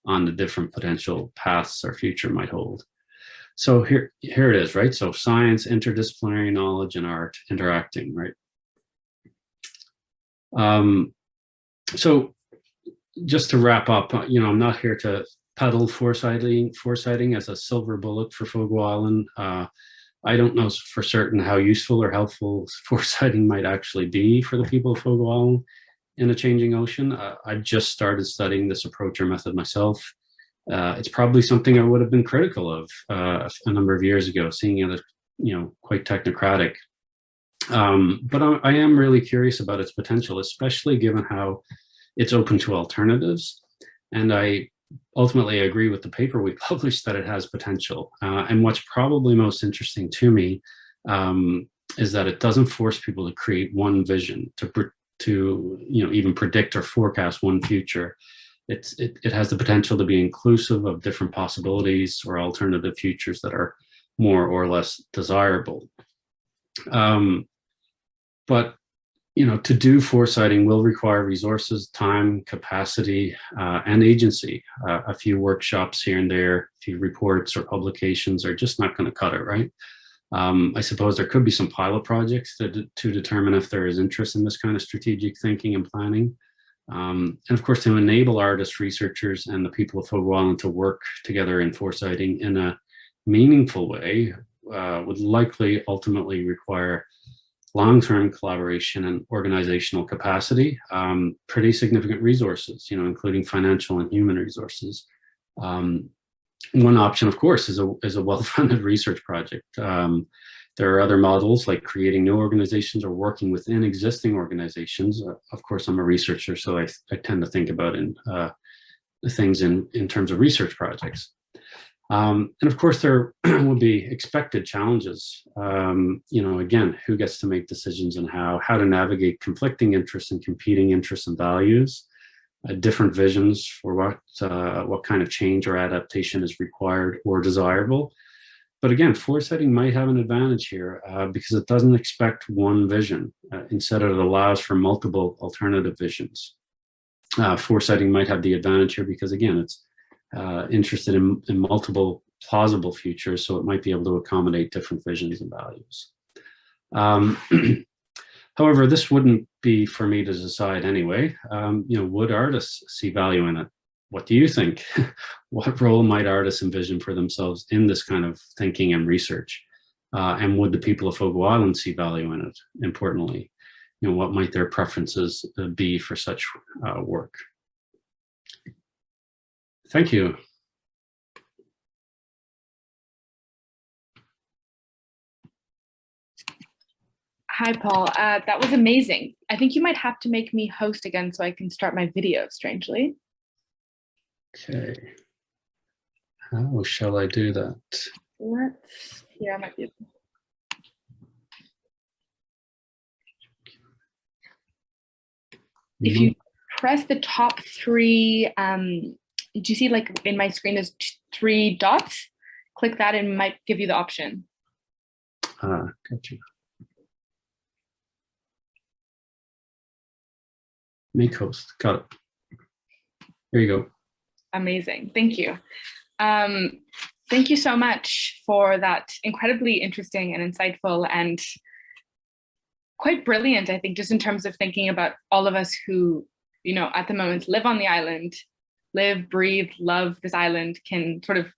on the different potential paths our future might hold. So here it is, right? So science, interdisciplinary knowledge, and art interacting, right? So just to wrap up, I'm not here to peddle foresighting as a silver bullet for Fogo Island. I don't know for certain how useful or helpful foresighting might actually be for the people of Fogo Island in a changing ocean. I've just started studying this approach or method myself. It's probably something I would have been critical of a number of years ago, seeing it as, quite technocratic. But I am really curious about its potential, especially given how it's open to alternatives. And I ultimately agree with the paper we published that it has potential. And what's probably most interesting to me is that it doesn't force people to create one vision, to even predict or forecast one future. It has the potential to be inclusive of different possibilities or alternative futures that are more or less desirable. But to do foresighting will require resources, time, capacity, and agency. A few workshops here and there, a few reports or publications are just not going to cut it, right? I suppose there could be some pilot projects to determine if there is interest in this kind of strategic thinking and planning. And of course, to enable artists, researchers, and the people of Fogo Island to work together in foresighting in a meaningful way would likely ultimately require long-term collaboration and organizational capacity, pretty significant resources, including financial and human resources. One option, of course, is a well-funded research project. There are other models like creating new organizations or working within existing organizations. Of course, I'm a researcher, so I tend to think about things in terms of research projects. And of course, there will be expected challenges. Again, who gets to make decisions and how to navigate conflicting interests and competing interests and values, different visions for what kind of change or adaptation is required or desirable. But again, foresighting might have an advantage here because it doesn't expect one vision. Instead, it allows for multiple alternative visions. Foresighting might have the advantage here because, again, it's interested in multiple plausible futures, so it might be able to accommodate different visions and values. However, this wouldn't be for me to decide anyway. Would artists see value in it? What do you think? What role might artists envision for themselves in this kind of thinking and research? And would the people of Fogo Island see value in it, importantly? What might their preferences be for such work? Thank you. Hi, Paul. That was amazing. I think you might have to make me host again so I can start my video, strangely. Okay. How shall I do that? Here, I might be. If you press the top three, do you see like in my screen there's 3 dots? Click that and it might give you the option. Gotcha. Make host, got it. There you go. Amazing, thank you. Thank you so much for that incredibly interesting and insightful and quite brilliant, I think, just in terms of thinking about all of us who, at the moment live on the island, live, breathe, love this island, can sort of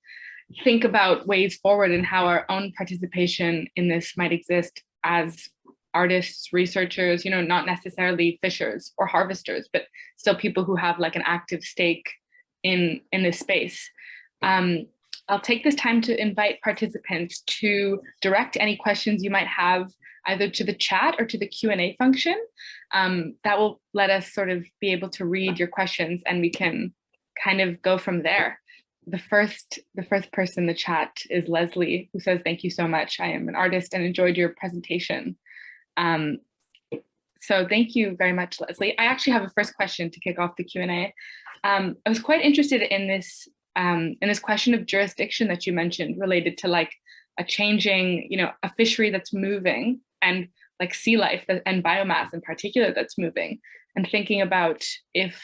think about ways forward and how our own participation in this might exist as artists, researchers, not necessarily fishers or harvesters, but still people who have like an active stake in this space. I'll take this time to invite participants to direct any questions you might have either to the chat or to the Q&A function. That will let us sort of be able to read your questions and we can kind of go from there. The first person in the chat is Leslie, who says, "Thank you so much. I am an artist and enjoyed your presentation." So thank you very much, Leslie. I actually have a first question to kick off the Q&A. I was quite interested in this question of jurisdiction that you mentioned, related to like a changing, a fishery that's moving, and like sea life and biomass in particular that's moving, and thinking about if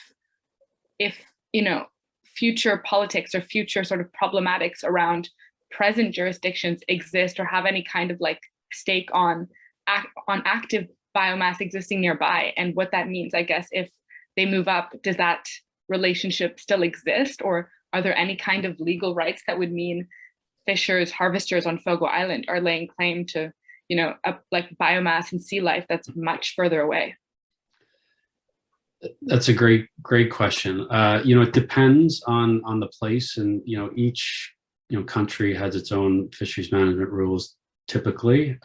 future politics or future sort of problematics around present jurisdictions exist or have any kind of like stake on active biomass existing nearby, and what that means, I guess, if they move up, does that relationship still exist, or are there any kind of legal rights that would mean fishers, harvesters on Fogo Island are laying claim to, like biomass and sea life that's much further away? That's a great question. It depends on the place, and each country has its own fisheries management rules typically,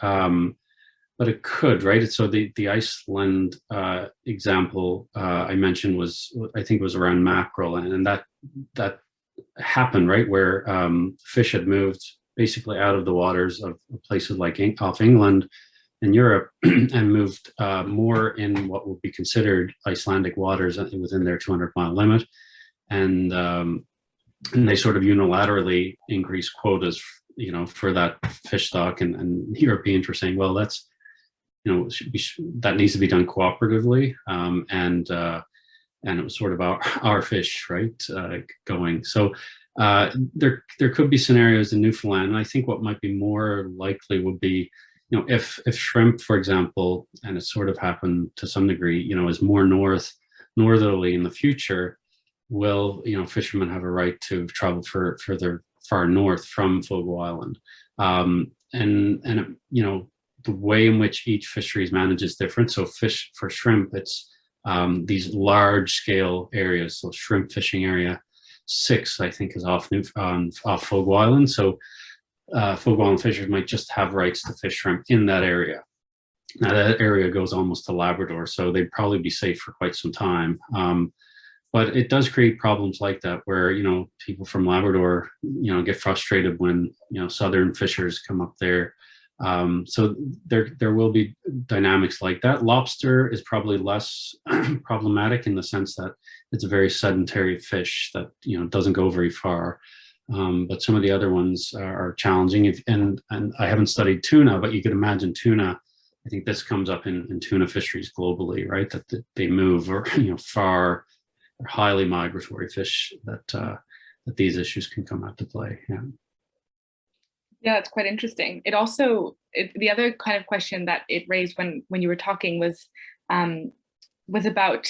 but it could, right? So the Iceland example I mentioned I think was around mackerel, and that happened, right, where fish had moved basically out of the waters of places like off England and Europe and moved more in what would be considered Icelandic waters within their 200-mile limit. And they sort of unilaterally increased quotas, for that fish stock. And Europeans were saying, well, that needs to be done cooperatively, and it was sort of our fish, right, going. So there could be scenarios in Newfoundland, and I think what might be more likely would be, if shrimp, for example, and it's sort of happened to some degree, is more northerly in the future, will fishermen have a right to travel further far north from Fogo Island, and the way in which each fishery is managed is different. So for shrimp, it's these large scale areas. So shrimp fishing area 6, I think, is off Fogo Island. So Fogo Island fishers might just have rights to fish shrimp in that area. Now that area goes almost to Labrador, so they'd probably be safe for quite some time. But it does create problems like that, where people from Labrador get frustrated when southern fishers come up there. So there will be dynamics like that. Lobster is probably less problematic in the sense that it's a very sedentary fish that doesn't go very far. But some of the other ones are challenging. And I haven't studied tuna, but you could imagine tuna. I think this comes up in tuna fisheries globally, right? That they move or far, or highly migratory fish that these issues can come out to play. Yeah. Yeah, it's quite interesting. It also, the other kind of question that it raised when you were talking was about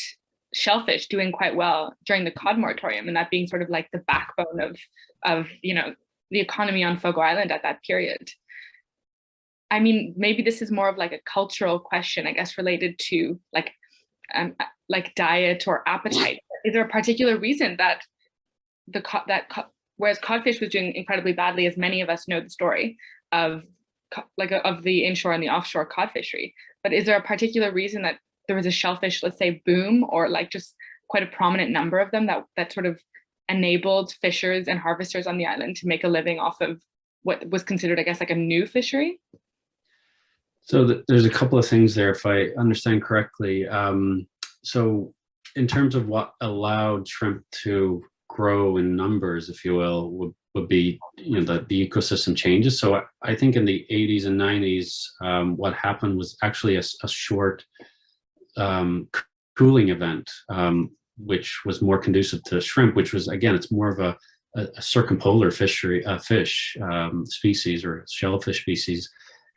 shellfish doing quite well during the cod moratorium, and that being sort of like the backbone of the economy on Fogo Island at that period. I mean, maybe this is more of like a cultural question, I guess, related to like diet or appetite. Is there a particular reason that whereas codfish was doing incredibly badly, as many of us know the story of the inshore and the offshore cod fishery, but is there a particular reason that there was a shellfish, let's say, boom, or like just quite a prominent number of them that sort of enabled fishers and harvesters on the island to make a living off of what was considered, I guess, like a new fishery? So there's a couple of things there, if I understand correctly. So in terms of what allowed shrimp to grow in numbers, if you will, would be the ecosystem changes. So I think in the 80s and 90s, what happened was actually a short cooling event, which was more conducive to shrimp, which was, again, it's more of a circumpolar fish species, or shellfish species.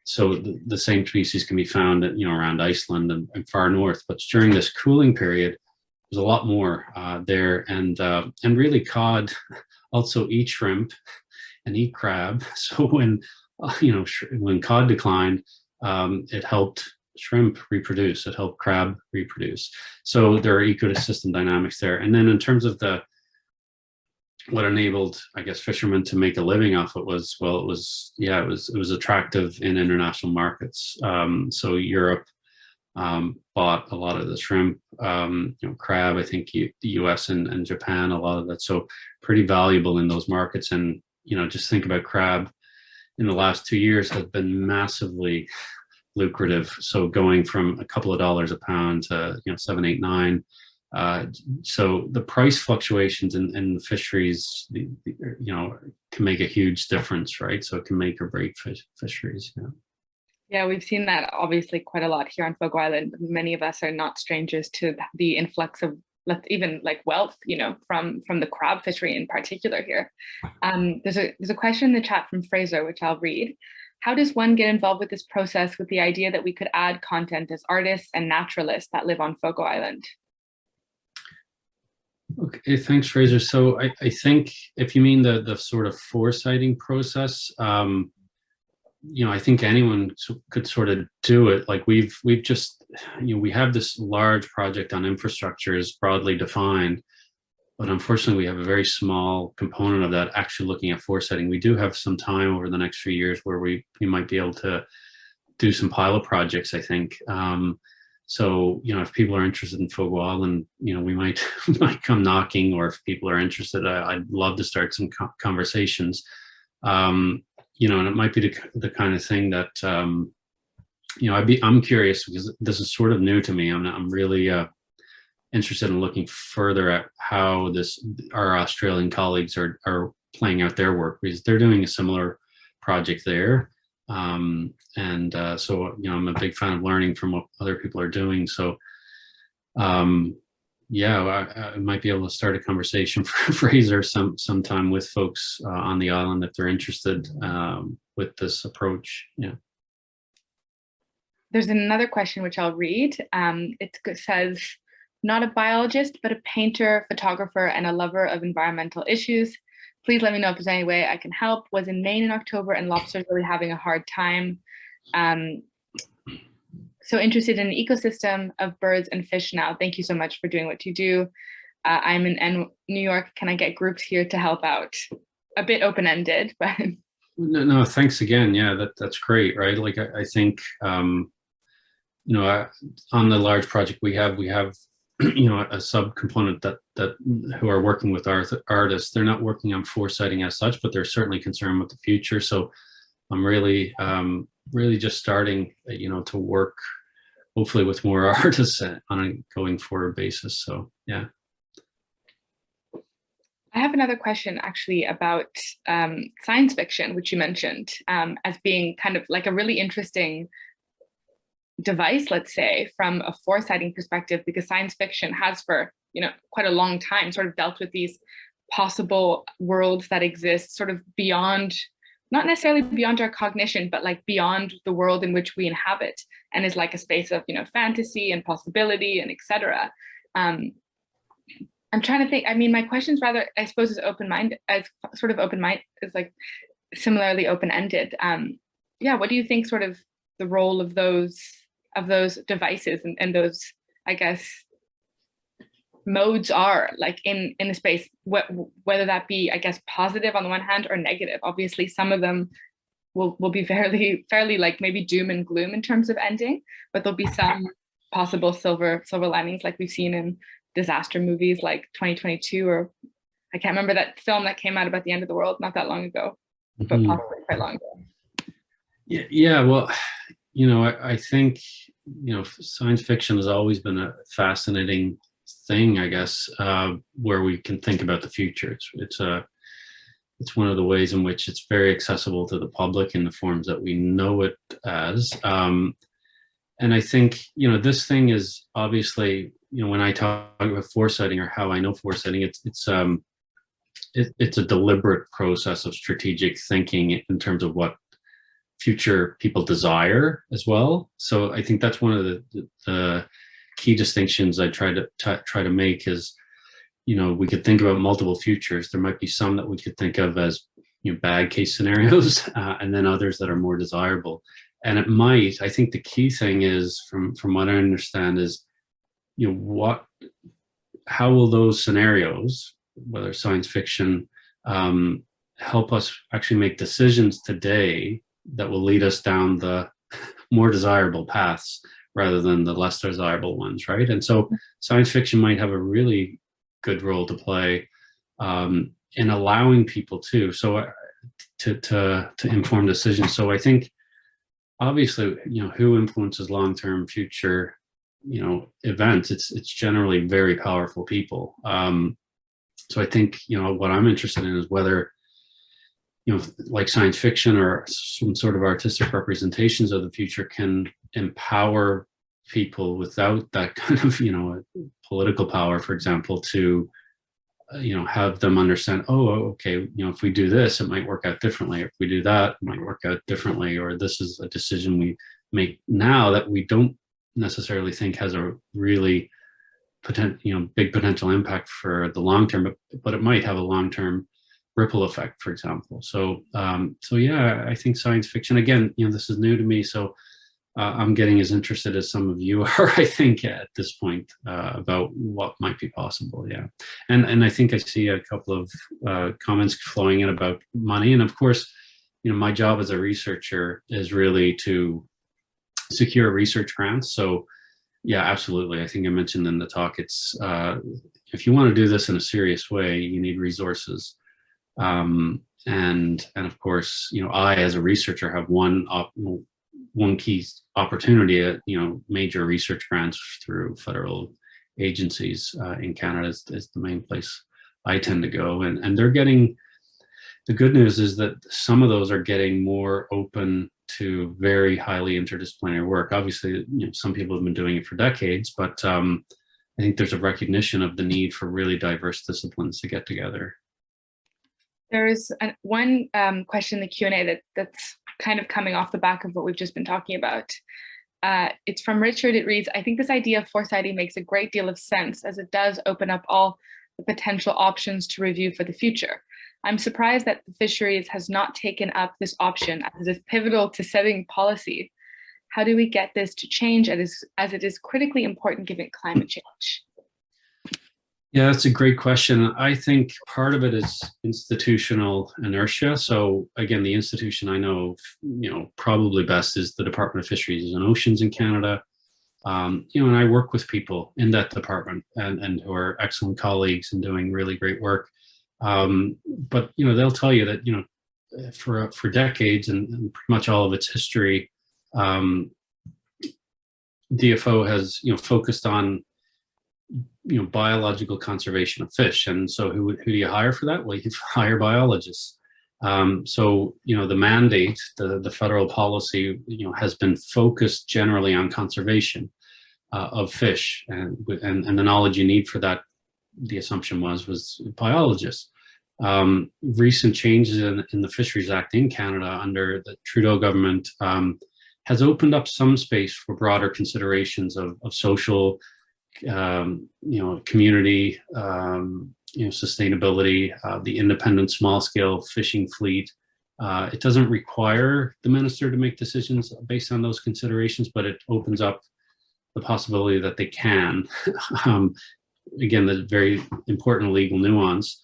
So the same species can be found around Iceland and far north. But during this cooling period, there's a lot more there, and really cod also eat shrimp and eat crab. So when cod declined, it helped shrimp reproduce, it helped crab reproduce. So there are ecosystem dynamics there. And then in terms of what enabled, I guess, fishermen to make a living off it was, well, it was attractive in international markets. So Europe bought a lot of the shrimp, crab, I think the US and Japan, a lot of that. So pretty valuable in those markets. And, just think about crab in the last 2 years has been massively lucrative. So going from a couple of dollars a pound to, 7, 8, 9. So the price fluctuations in the fisheries, can make a huge difference, right? So it can make or break fisheries. Yeah. Yeah, we've seen that obviously quite a lot here on Fogo Island. Many of us are not strangers to the influx of even like wealth, from the crab fishery in particular here. There's a question in the chat from Fraser, which I'll read. How does one get involved with this process with the idea that we could add content as artists and naturalists that live on Fogo Island? Okay, thanks, Fraser. So I think if you mean the sort of foresighting process, I think anyone could sort of do it. Like we've just, we have this large project on infrastructure is broadly defined, but unfortunately we have a very small component of that actually looking at foresighting. We do have some time over the next few years where we might be able to do some pilot projects, I think. So, if people are interested in Fogo Island, we might come knocking, or if people are interested, I'd love to start some conversations. And it might be the kind of thing that, I'm curious, because this is sort of new to me. I'm really interested in looking further at how our Australian colleagues are playing out their work, because they're doing a similar project there. So, I'm a big fan of learning from what other people are doing. So, yeah, I might be able to start a conversation for Fraser sometime with folks on the island if they're interested with this approach. Yeah. There's another question which I'll read. It says, not a biologist, but a painter, photographer, and a lover of environmental issues. Please let me know if there's any way I can help. Was in Maine in October and lobsters really having a hard time. So interested in the ecosystem of birds and fish now. Thank you so much for doing what you do. I'm in New York. Can I get groups here to help out? A bit open-ended, but. No, thanks again. Yeah, that's great, right? Like I think, on the large project we have, a sub-component that who are working with artists. They're not working on foresighting as such, but they're certainly concerned with the future. So I'm really just starting, to work hopefully with more artists on a going forward basis. So yeah. I have another question actually about science fiction, which you mentioned as being kind of like a really interesting device, let's say, from a foresighting perspective, because science fiction has for quite a long time sort of dealt with these possible worlds that exist sort of beyond, not necessarily beyond our cognition, but like beyond the world in which we inhabit, and is like a space of fantasy and possibility and etc. I'm trying to think. I mean, my question's rather, I suppose, is open-minded, as sort of open-minded, is like similarly open-ended. Yeah, what do you think sort of the role of those devices and those, I guess, modes are like in the space, whether that be, I guess, positive on the one hand or negative? Obviously, some of them will be fairly like maybe doom and gloom in terms of ending, but there'll be some possible silver linings, like we've seen in disaster movies like 2022, or I can't remember that film that came out about the end of the world not that long ago, but possibly quite long ago. Yeah. Well, I think science fiction has always been a fascinating thing, I guess, where we can think about the future. It's one of the ways in which it's very accessible to the public in the forms that we know it as. And I think, this thing is obviously, when I talk about foresighting or how I know foresighting, it's a deliberate process of strategic thinking in terms of what future people desire as well. So I think that's one of the key distinctions I try to make is, we could think about multiple futures. There might be some that we could think of as bad case scenarios, and then others that are more desirable. And I think the key thing is, from what I understand, is how will those scenarios, whether science fiction, help us actually make decisions today that will lead us down the more desirable paths rather than the less desirable ones, right? And so science fiction might have a really good role to play in allowing people to inform decisions. So I think, obviously, who influences long-term future events? It's generally very powerful people. So I think what I'm interested in is whether like science fiction or some sort of artistic representations of the future can empower people without that kind of political power, for example, to have them understand, okay, if we do this, it might work out differently. If we do that, it might work out differently. Or this is a decision we make now that we don't necessarily think has a really big potential impact for the long term, but it might have a long-term ripple effect, for example. So yeah, I think science fiction, again, this is new to me, so I'm getting as interested as some of you are, I think, at this point, about what might be possible. Yeah. And I think I see a couple of comments flowing in about money. And of course, my job as a researcher is really to secure research grants. So yeah, absolutely. I think I mentioned in the talk, it's if you want to do this in a serious way, you need resources. And of course, I, as a researcher, have one key opportunity at major research grants through federal agencies in Canada is the main place I tend to go, and they're getting, the good news is that some of those are getting more open to very highly interdisciplinary work. Obviously, some people have been doing it for decades, but I think there's a recognition of the need for really diverse disciplines to get together. There's one question in the Q&A that's kind of coming off the back of what we've just been talking about. It's from Richard. It reads, I think this idea of foresighting makes a great deal of sense, as it does open up all the potential options to review for the future. I'm surprised that the fisheries has not taken up this option, as it is pivotal to setting policy. How do we get this to change, as it is critically important given climate change? Yeah, that's a great question. I think part of it is institutional inertia. So again, the institution I know, probably best is the Department of Fisheries and Oceans in Canada. And I work with people in that department and who are excellent colleagues and doing really great work. But they'll tell you that for decades and pretty much all of its history, DFO has focused on biological conservation of fish. And so who do you hire for that? Well, you hire biologists. So the mandate, the federal policy, has been focused generally on conservation of fish, and the knowledge you need for that, the assumption was biologists. Recent changes in the Fisheries Act in Canada under the Trudeau government has opened up some space for broader considerations of social, community, sustainability, the independent small-scale fishing fleet. It doesn't require the minister to make decisions based on those considerations, but it opens up the possibility that they can. Again, the very important legal nuance.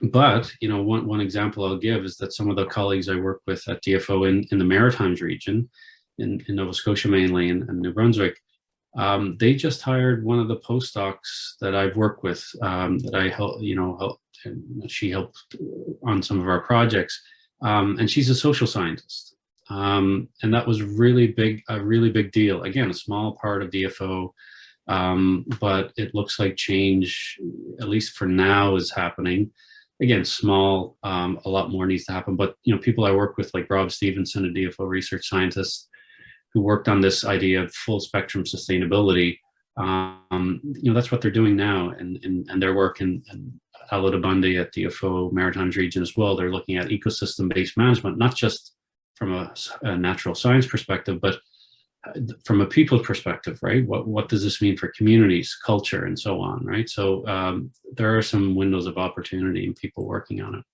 But one example I'll give is that some of the colleagues I work with at DFO in the Maritimes region, in Nova Scotia mainly, and New Brunswick, they just hired one of the postdocs that I've worked with, that I helped, and she helped on some of our projects, and she's a social scientist, and that was a really big deal. Again, a small part of DFO, but it looks like change, at least for now, is happening. Again, small, a lot more needs to happen. But people I work with, like Rob Stevenson, a DFO research scientist, who worked on this idea of full spectrum sustainability. That's what they're doing now, and their work in Aladabundi at DFO Maritimes region as well. They're looking at ecosystem-based management, not just from a natural science perspective, but from a people perspective, right? What does this mean for communities, culture, and so on, right? So there are some windows of opportunity in people working on it.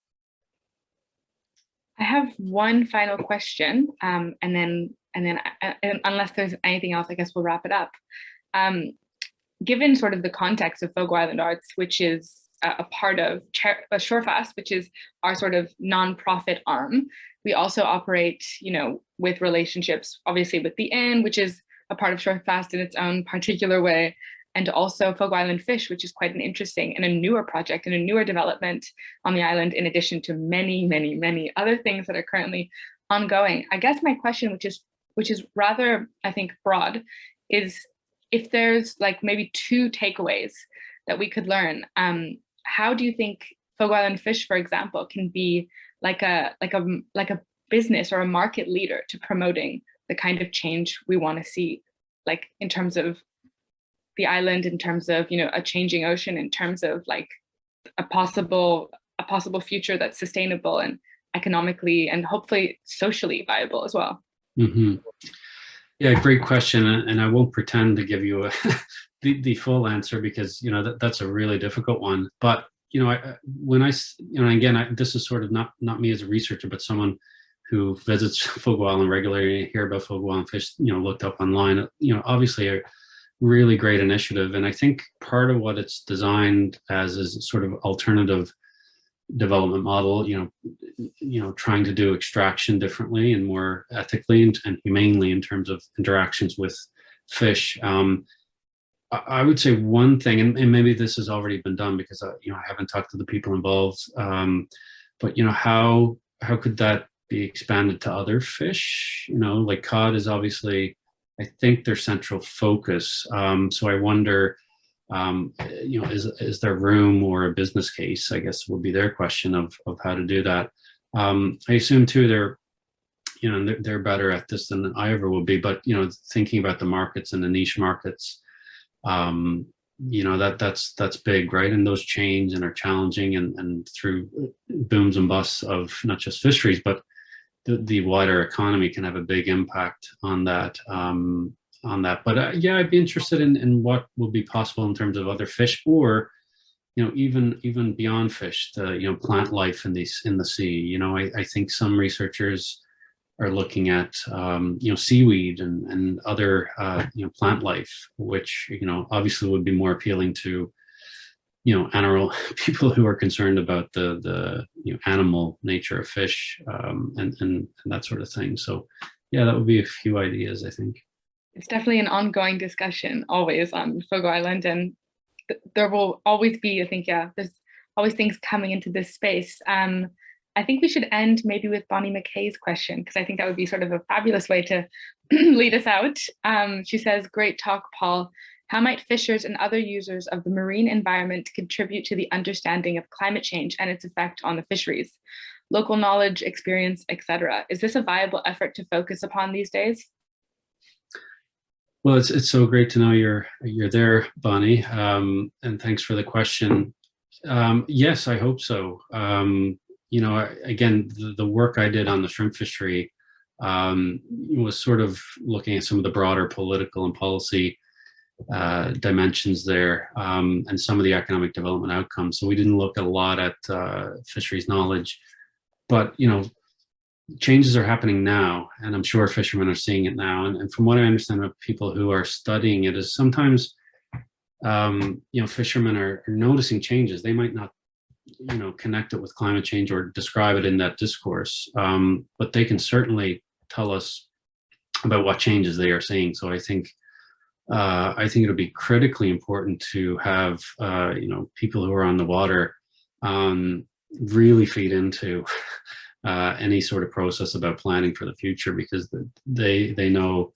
I have one final question, and then unless there's anything else, I guess we'll wrap it up. Given sort of the context of Fogo Island Arts, which is a part of Shorefast, which is our sort of nonprofit arm, we also operate, with relationships, obviously with the Inn, which is a part of Shorefast in its own particular way, and also Fogo Island Fish, which is quite an interesting and a newer project and a newer development on the island, in addition to many, many, many other things that are currently ongoing. I guess my question, which is rather, I think, broad, is if there's like maybe two takeaways that we could learn. How do you think Fogo Island Fish, for example, can be like a business or a market leader to promoting the kind of change we want to see, like in terms of the island, in terms of a changing ocean, in terms of like a possible future that's sustainable and economically and hopefully socially viable as well? Mm-hmm. Yeah, great question, and I won't pretend to give you the full answer, because that's a really difficult one. But again, this is sort of not me as a researcher, but someone who visits Fogo Island regularly, hear about Fogo Island Fish, looked up online. Obviously a really great initiative, and I think part of what it's designed as is sort of alternative development model, trying to do extraction differently and more ethically and humanely in terms of interactions with fish. I would say one thing, and maybe this has already been done because I haven't talked to the people involved, but how could that be expanded to other fish? Like cod is obviously, I think, their central focus. So I wonder, is there room or a business case, I guess would be their question of how to do that. I assume too, and they're better at this than I ever will be. But thinking about the markets and the niche markets, that's big, right? And those change and are challenging, and through booms and busts of not just fisheries, but the wider economy can have a big impact on that. But yeah, I'd be interested in what will be possible in terms of other fish, or even beyond fish, the plant life in the sea. I think some researchers are looking at seaweed and other plant life, which obviously would be more appealing to animal people who are concerned about the animal nature of fish, and that sort of thing. So yeah, that would be a few ideas, I think. It's definitely an ongoing discussion always on Fogo Island, and there will always be, I think, there's always things coming into this space. I think we should end maybe with Bonnie McKay's question, because I think that would be sort of a fabulous way to lead us out. She says, great talk, Paul. How might fishers and other users of the marine environment contribute to the understanding of climate change and its effect on the fisheries? Local knowledge, experience, etc. Is this a viable effort to focus upon these days? Well, it's so great to know you're there, Bonnie, and thanks for the question. Yes, I hope so. Again, the work I did on the shrimp fishery was sort of looking at some of the broader political and policy dimensions there, and some of the economic development outcomes. So we didn't look a lot at fisheries knowledge, but changes are happening now, and I'm sure fishermen are seeing it now. And from what I understand of people who are studying it, is sometimes fishermen are noticing changes. They might not connect it with climate change or describe it in that discourse, but they can certainly tell us about what changes they are seeing. So I think it'll be critically important to have people who are on the water really feed into any sort of process about planning for the future, because they know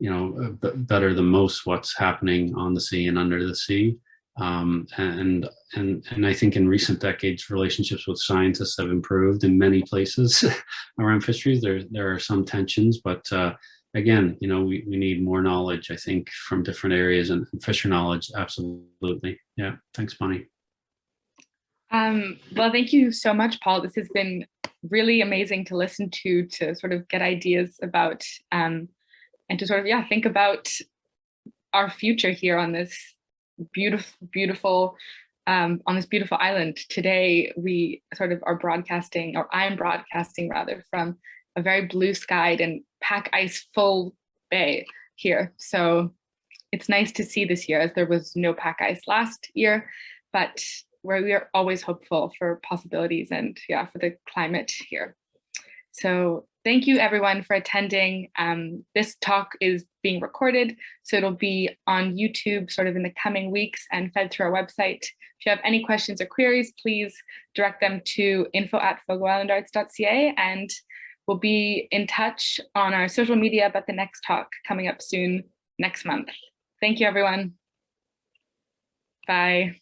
better than most what's happening on the sea and under the sea. And I think in recent decades, relationships with scientists have improved in many places around fisheries. There are some tensions, but again, we need more knowledge, I think, from different areas, and fisher knowledge, absolutely. Yeah, thanks, Bonnie. Well, thank you so much, Paul. This has been really amazing to listen to sort of get ideas about, and to sort of, think about our future here on this beautiful on this beautiful island. Today, we sort of are broadcasting, or I'm broadcasting rather, from a very blue skied and pack ice full bay here. So it's nice to see this year, as there was no pack ice last year, but where we are always hopeful for possibilities and for the climate here. So thank you everyone for attending. This talk is being recorded, so it'll be on YouTube sort of in the coming weeks and fed through our website. If you have any questions or queries, please direct them to info@fogoislandarts.ca, and we'll be in touch on our social media about the next talk coming up soon next month. Thank you, everyone. Bye.